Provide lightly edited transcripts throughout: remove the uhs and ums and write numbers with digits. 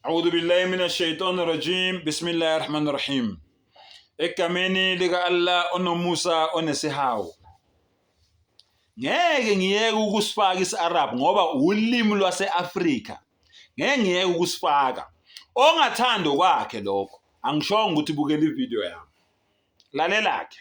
أعوذ بالله من الشيطان الرجيم بسم الله الرحمن الرحيم egameni lika Allah onomusa onesihawu ngeke ngiyeke ukusifaka isi-Arab ngoba ulimi lwase-Afrika ngeke ukusifaka ongathanda kwakhe lokho angishongo ukuthi bukela ivideo yami lalela ke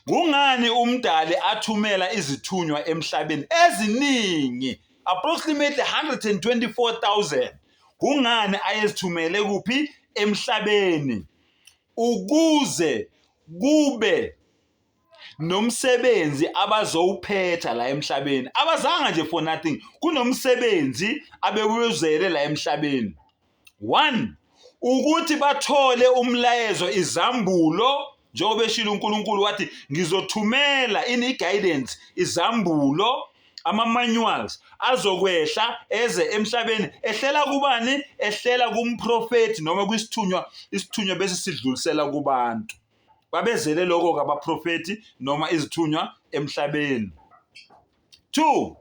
kungani umdali athumela izithunywa emhlabeni eziningi approximately 124,000 kungani ayezithumele kuphi emhlabeni ukuze kube nomsebenzi abazowuphetha la emhlabeni abazanga nje for nothing kunomsebenzi abewuzele la emhlabeni 1 ukuthi bathole umlayezo izambulo njengoba eshilo uNkulunkulu wathi ngizothumela guidance izambulo ama-manuals azokwehla eze emhlabeni ehlela kubani ehlela kumprofeti noma isithunywa bese sidlulisela kubantu babezele lokho kabaprofeti noma izithunywa emhlabeni 2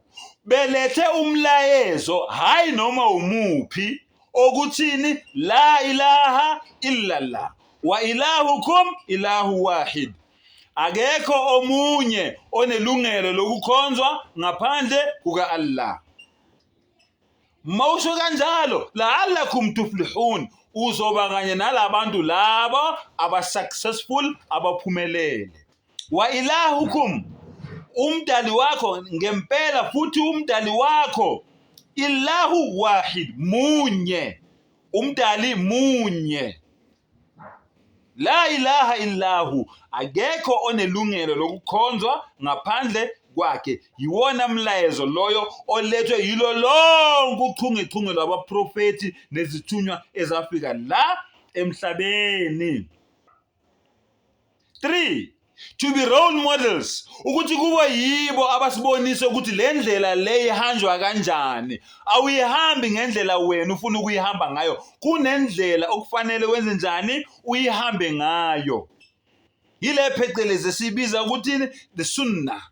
belethe umlayezo hayi noma umuphi okuthini la ilaha illallah wa ilahukum ilahu wahid akekho omunye onelungelo lokukhonzwa ngaphandle kuka Allah mawusho kanjalo la'allakum tuflihun uzoba kanye nalabantu labo abasuccessful abaphumelele wa ilahukum umdali wakho ngempela futhi umdali wakho ilahu wahid munye umdali munye la ilaha illahu akekho onelungelo lokukhonzwa ngaphandle kwakhe yiwona mlayezo loyo olethwe yilo lonke uchungechunge lwabaprofeti nezithunywa ezafika la emhlabeni 3 to be role models ukuthi kuba yibo abasibonise ukuthi le ndlela le ihanjwa kanjani awuyihambi ngendlela wena ufuna ukuyihamba ngayo kunendlela okufanele wenze njani uyihambe ngayo yile phecelezi sibiza ukuthi the sunnah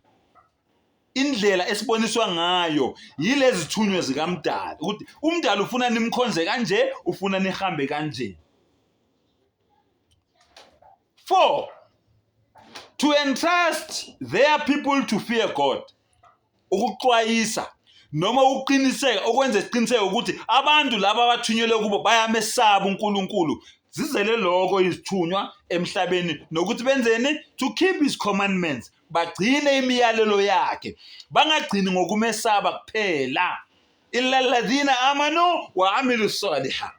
indlela esiboniswa ngayo yilezi thunywe zikaMdali ukuthi uMdali ufuna nimkhonze kanje ufuna nihambe kanje 4 to entrust their people to fear God ukuxwayisa noma uqiniseka okwenza isiqiniseko ukuthi abantu laba abathunyelwe kubo bayamesaba uNkulunkulu zizele lokho izithunywa emhlabeni nokuthi benzeni to keep his commandments bagcine imiyalelo yakhe bangagcini ngokumesaba kuphela illa alladhina amanu wa amilus salihah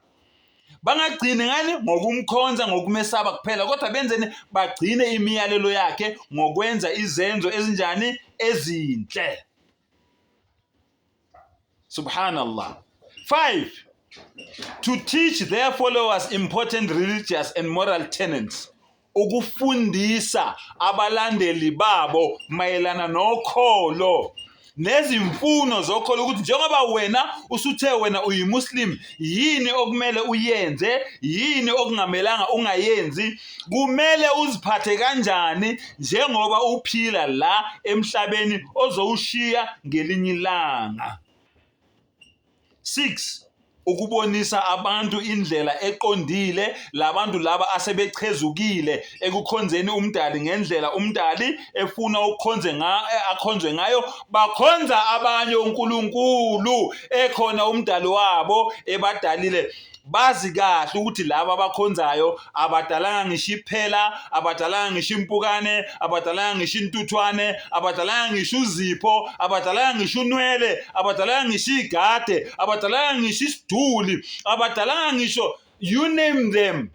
bangagcini ngani ngokumkhonza ngokumesaba kuphela kodwa benzeni bagcine imiyalelo yakhe ngokwenza izenzo ezinjani ezinhle subhanallah 5 to teach their followers important religious and moral tenets ukufundisa abalandeli babo mayelana nokholo nezimfuno zokholo ukuthi njengoba wena usuthe wena uyimuslim yini okumele uyenze yini okungamelanga ungayenzi kumele uziphathe kanjani njengoba uphila la emhlabeni ozowushiya ngelinye ilanga 6 ukubonisa abantu indlela eqondile labantu laba asebechezukile ekukhonzeni umdali ngendlela umdali efuna akhonzwe ngayo bakhonza abanye uNkulunkulu ekhona umdali wabo ebadalile bazi kahle ukuthi laba abakhonzayo abadalanga ngisho iphela abadalanga ngisho impukane abadalanga ngisho intuthwane abadalanga ngisho uzipho abadalanga ngisho unwele abadalanga ngisho igade abadalanga ngisho isiduli abadalanga ngisho you name them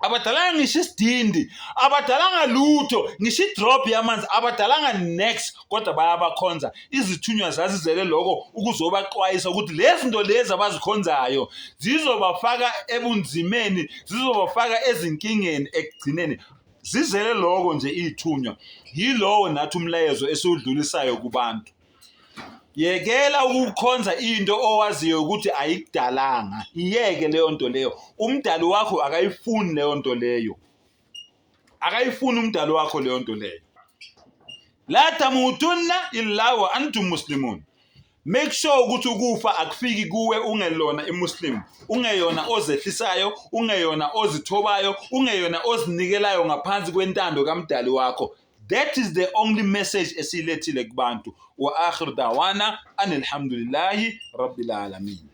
abadalanga ngisho isidindi abadalanga lutho ngisho idrop yamanzi abadalanga next kodwa bayabakhonza izithunywa zazizele lokho ukuzobaxwayisa ukuthi lezi zinto lezi abazikhonzayo zizobafaka ebunzimeni zizobafaka ezinkingeni ekugcineni zizele lokho nje izithunywa yilowo nathi umlayezo esiudlulisayo kubantu yekela ukukhonza into owaziyo ukuthi ayikudalanga iyeke leyo nto leyo umdali wakho akayifuni leyo nto leyo akayifuni umdali wakho leyo nto leyo la tamutunna illa wa antum muslimun Make sure ukuthi ukufa akufiki kuwe ungelona iMuslim, ungeyona ozehlisayo, ungeyona ozithobayo, ungeyona ozinikelayo ngaphansi kwentando kaMdali wakho. That is the only message esiyilethile kubantu. Wa akhir dawana anilhamdulillahi rabbil alamin.